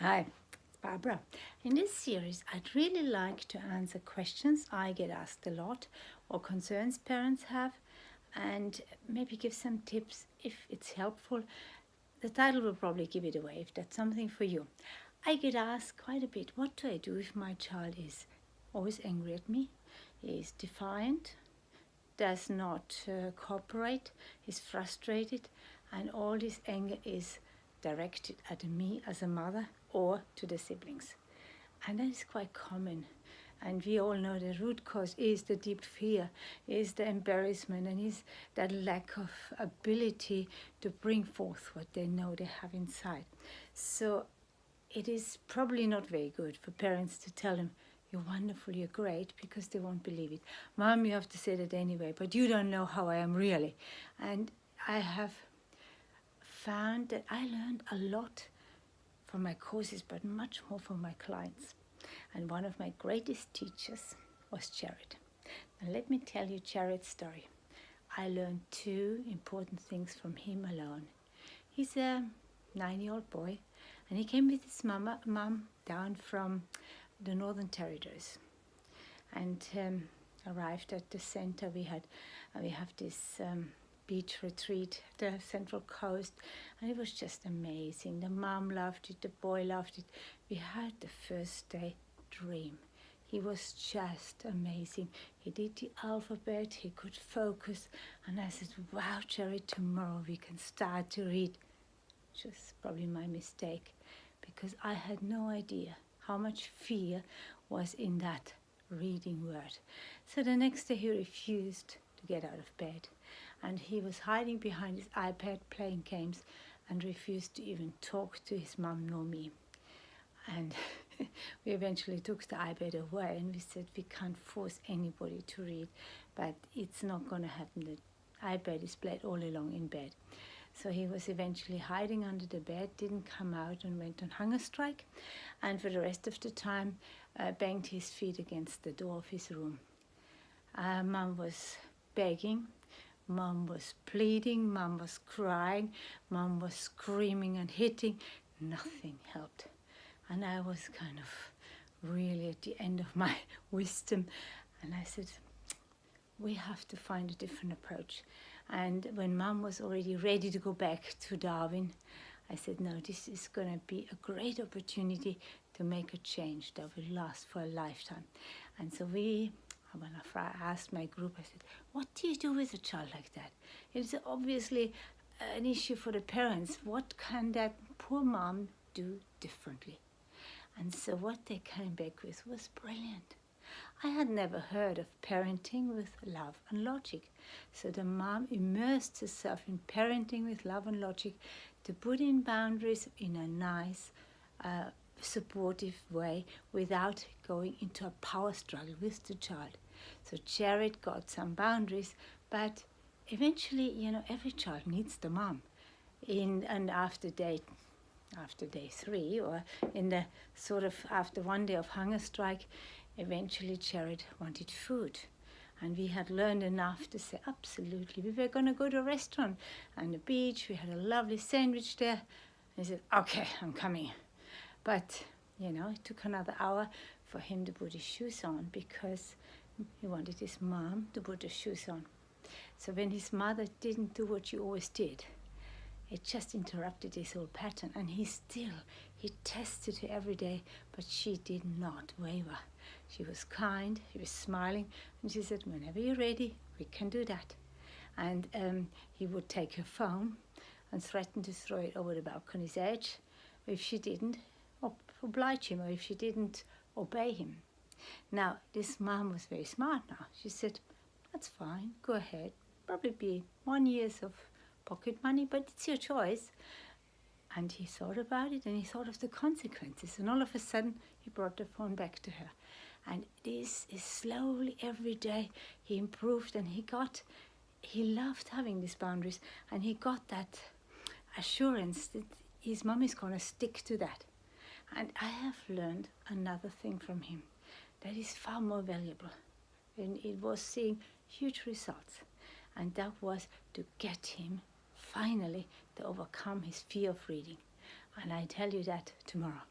Hi, it's Barbara. In this series, I'd really like to answer questions I get asked a lot or concerns parents have, and maybe give some tips if it's helpful. The title will probably give it away if that's something for you. I get asked quite a bit, what do I do if my child is always angry at me, is defiant, does not cooperate, is frustrated, and all this anger is directed at me as a mother or to the siblings. And that is quite common. And we all know the root cause is the deep fear, is the embarrassment, and is that lack of ability to bring forth what they know they have inside. So it is probably not very good for parents to tell them, you're wonderful, you're great, because they won't believe it. Mom, you have to say that anyway, but you don't know how I am really. And I have found that I learned a lot from my courses, but much more from my clients. And one of my greatest teachers was Jared. And let me tell you Jared's story. I learned two important things from him alone. He's a 9-year-old boy, and he came with his mom down from the Northern Territories, and arrived at the center. We have this beach retreat at the Central Coast, and it was just amazing. The mom loved it, the boy loved it. We had the first day dream. He was just amazing. He did the alphabet, he could focus, and I said, wow, Jerry, tomorrow we can start to read. Which was probably my mistake, because I had no idea how much fear was in that reading word. So the next day he refused to get out of bed, and he was hiding behind his iPad playing games and refused to even talk to his mom nor me. And we eventually took the iPad away, and we said we can't force anybody to read, but it's not going to happen. The iPad is played all along in bed. So he was eventually hiding under the bed, didn't come out, and went on hunger strike, and for the rest of the time banged his feet against the door of his room. Mom was begging, Mom was pleading, Mom was crying, Mom was screaming and hitting. Nothing helped. And I was kind of really at the end of my wisdom, and I said, we have to find a different approach. And when Mom was already ready to go back to Darwin, I said, no, this is going to be a great opportunity to make a change that will last for a lifetime. And so when I asked my group, I said, what do you do with a child like that? It's obviously an issue for the parents. What can that poor mom do differently? And so what they came back with was brilliant. I had never heard of parenting with love and logic. So the mom immersed herself in parenting with love and logic to put in boundaries in a nice, supportive way without going into a power struggle with the child. So Jared got some boundaries, but eventually, every child needs the mom. And after day 3, or in the sort of after one day of hunger strike, eventually Jared wanted food. And we had learned enough to say, absolutely, we were going to go to a restaurant and the beach. We had a lovely sandwich there. And he said, okay, I'm coming. But, it took another hour for him to put his shoes on, because he wanted his mom to put the shoes on. So when his mother didn't do what she always did, it just interrupted his whole pattern. And he tested her every day, but she did not waver. She was kind, she was smiling, and she said, whenever you're ready, we can do that. And he would take her phone and threaten to throw it over the balcony's edge if she didn't oblige him, or if she didn't obey him. Now, this mom was very smart now. She said, that's fine, go ahead. Probably be 1 year of pocket money, but it's your choice. And he thought about it, and he thought of the consequences. And all of a sudden, he brought the phone back to her. And this is slowly, every day, he improved, and he loved having these boundaries, and he got that assurance that his mom is going to stick to that. And I have learned another thing from him that is far more valuable. And it was seeing huge results. And that was to get him finally to overcome his fear of reading. And I tell you that tomorrow.